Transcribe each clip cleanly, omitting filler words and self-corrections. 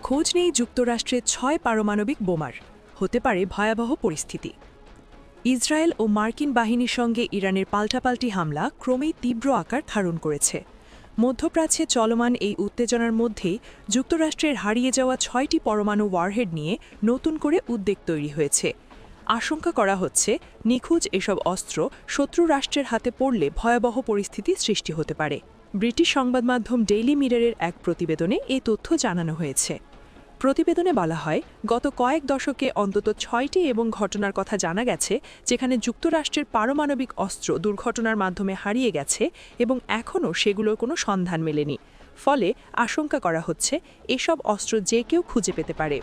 খোঁজ নেই যুক্তরাষ্ট্রের ৬ পারমাণবিক বোমার, হতে পারে ভয়াবহ পরিস্থিতি। ইসরায়েল ও মার্কিন বাহিনীর সঙ্গে ইরানের পাল্টাপাল্টি হামলা ক্রমেই তীব্র আকার ধারণ করেছে। মধ্যপ্রাচ্যে চলমান এই উত্তেজনার মধ্যেই যুক্তরাষ্ট্রের হারিয়ে যাওয়া ৬টি পরমাণু ওয়ারহেড নিয়ে নতুন করে উদ্বেগ তৈরি হয়েছে। আশঙ্কা করা হচ্ছে নিখোঁজ এসব অস্ত্র শত্রু রাষ্ট্রের হাতে পড়লে ভয়াবহ পরিস্থিতি সৃষ্টি হতে পারে। ব্রিটিশ সংবাদমাধ্যম ডেইলি মিররের এক প্রতিবেদনে এই তথ্য জানানো হয়েছে। প্রতিবেদনে বলা হয়, গত কয়েক দশকে অন্তত ৬টি এবং ঘটনার কথা জানা গেছে যেখানে যুক্তরাষ্ট্রের পারমাণবিক অস্ত্র দুর্ঘটনার মাধ্যমে হারিয়ে গেছে এবং এখনও সেগুলোর কোনো সন্ধান মেলেনি। ফলে আশঙ্কা করা হচ্ছে এসব অস্ত্র যে কেউ খুঁজে পেতে পারে।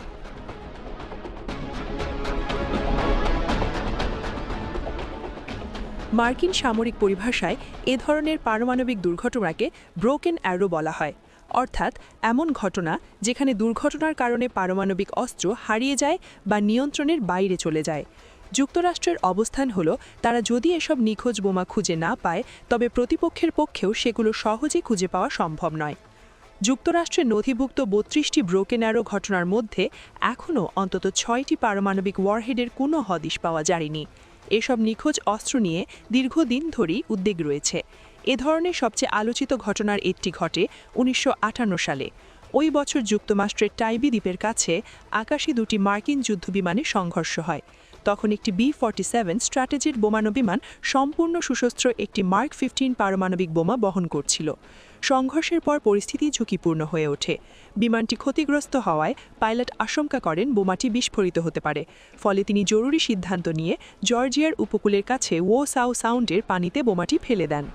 মার্কিন সামরিক পরিভাষায় এ ধরনের পারমাণবিক দুর্ঘটনাকে ব্রোকেন অ্যারো বলা হয়, অর্থাৎ এমন ঘটনা যেখানে দুর্ঘটনার কারণে পারমাণবিক অস্ত্র হারিয়ে যায় বা নিয়ন্ত্রণের বাইরে চলে যায়। যুক্তরাষ্ট্রের অবস্থান হল, তারা যদি এসব নিখোঁজ বোমা খুঁজে না পায় তবে প্রতিপক্ষের পক্ষেও সেগুলো সহজে খুঁজে পাওয়া সম্ভব নয়। যুক্তরাষ্ট্রের নথিভুক্ত ৩২টি ব্রোকেন অ্যারো ঘটনার মধ্যে এখনও অন্তত ৬টি পারমাণবিক ওয়ারহেডের কোনো হদিশ পাওয়া যায়নি। এসব নিখোঁজ অস্ত্র নিয়ে দীর্ঘদিন ধরেই উদ্বেগ রয়েছে। এ ধরনের সবচেয়ে আলোচিত ঘটনার একটি ঘটে ১৯৫৮ সালে। ওই বছর যুক্তরাষ্ট্রের টাইবি দ্বীপের কাছে আকাশে দুটি মার্কিন যুদ্ধবিমানে সংঘর্ষ হয়। তখন একটি B-47 স্ট্র্যাটেজির বোমানো বিমান সম্পূর্ণ সুশস্ত্র একটি মার্ক 15 পারমাণবিক বোমা বহন করছিল। সংঘর্ষের পর পরিস্থিতি ঝুঁকিপূর্ণ হয়ে ওঠে। বিমানটি ক্ষতিগ্রস্ত হওয়ায় পাইলট আশঙ্কা করেন বোমাটি বিস্ফোরিত হতে পারে। ফলে তিনি জরুরি সিদ্ধান্ত নিয়ে জর্জিয়ার উপকূলের কাছে ওসাউ সাউন্ডের পানিতে বোমাটি ফেলে দেন।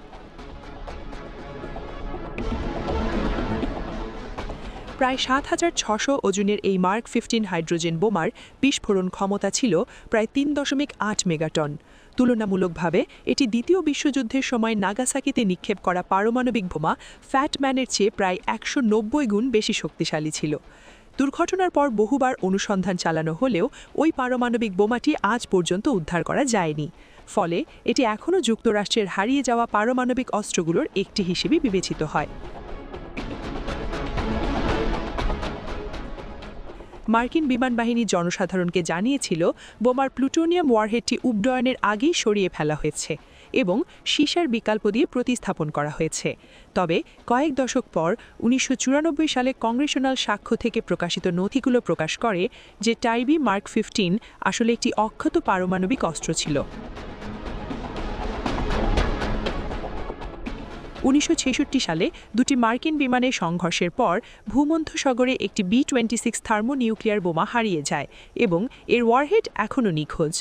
প্রায় ৭,৬০০ ওজনের এই মার্ক 15 হাইড্রোজেন বোমার বিস্ফোরণ ক্ষমতা ছিল প্রায় ৩.৮ মেগাটন। তুলনামূলকভাবে এটি দ্বিতীয় বিশ্বযুদ্ধের সময় নাগাসাকিতে নিক্ষেপ করা পারমাণবিক বোমা ফ্যাটম্যানের চেয়ে প্রায় ১৯০ গুণ বেশি শক্তিশালী ছিল। দুর্ঘটনার পর বহুবার অনুসন্ধান চালানো হলেও ওই পারমাণবিক বোমাটি আজ পর্যন্ত উদ্ধার করা যায়নি। ফলে এটি এখনও যুক্তরাষ্ট্রের হারিয়ে যাওয়া পারমাণবিক অস্ত্রগুলোর একটি হিসেবে বিবেচিত হয়। মার্কিন বিমান বাহিনী জনসাধারণকে জানিয়েছিল বোমার প্লুটোনিয়াম ওয়ারহেডটি উড্ডয়নের আগেই সরিয়ে ফেলা হয়েছে এবং সীসার বিকল্প দিয়ে প্রতিস্থাপন করা হয়েছে। তবে কয়েক দশক পর ১৯৯৪ সালে কংগ্রেশনাল সাক্ষ্য থেকে প্রকাশিত নথিগুলো প্রকাশ করে যে টাইবি মার্ক 15 আসলে একটি অক্ষত পারমাণবিক অস্ত্র ছিল। ১৯৬৬ সালে দুটি মার্কিন বিমানের সংঘর্ষের পর ভূমধ্যসাগরে একটি B-26 থার্মোনিউক্লিয়ার বোমা হারিয়ে যায় এবং এর ওয়ারহেড এখনও নিখোঁজ।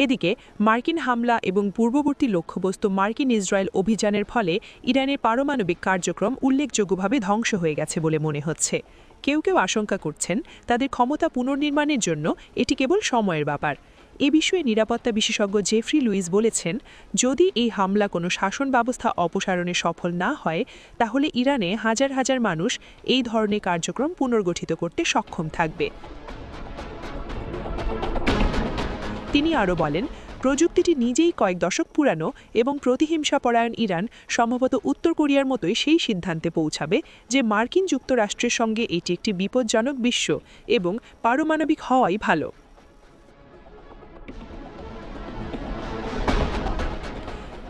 এদিকে মার্কিন হামলা এবং পূর্ববর্তী লক্ষ্যবস্তু মার্কিন ইসরায়েল অভিযানের ফলে ইরানের পারমাণবিক কার্যক্রম উল্লেখযোগ্যভাবে ধ্বংস হয়ে গেছে বলে মনে হচ্ছে। কেউ কেউ আশঙ্কা করছেন তাদের ক্ষমতা পুনর্নির্মাণের জন্য এটি কেবল সময়ের ব্যাপার। এ বিষয়ে নিরাপত্তা বিশেষজ্ঞ জেফ্রি লুইস বলেছেন, যদি এই হামলা কোনো শাসন ব্যবস্থা অপসারণে সফল না হয় তাহলে ইরানে হাজার হাজার মানুষ এই ধরনের কার্যক্রম পুনর্গঠিত করতে সক্ষম থাকবে। তিনি আরও বলেন, প্রযুক্তিটি নিজেই কয়েক দশক পুরানো এবং প্রতিহিংসাপরায়ণ ইরান সম্ভবত উত্তর কোরিয়ার মতোই সেই সিদ্ধান্তে পৌঁছাবে যে মার্কিন যুক্তরাষ্ট্রের সঙ্গে এটি একটি বিপজ্জনক বিশ্ব এবং পারমাণবিক হওয়াই ভালো।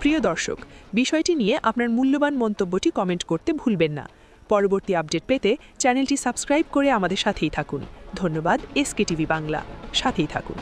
প্রিয় দর্শক, বিষয়টি নিয়ে আপনার মূল্যবান মন্তব্যটি কমেন্ট করতে ভুলবেন না। পরবর্তী আপডেট পেতে চ্যানেলটি সাবস্ক্রাইব করে আমাদের সাথেই থাকুন। ধন্যবাদ। SK টিভি বাংলা, সাথেই থাকুন।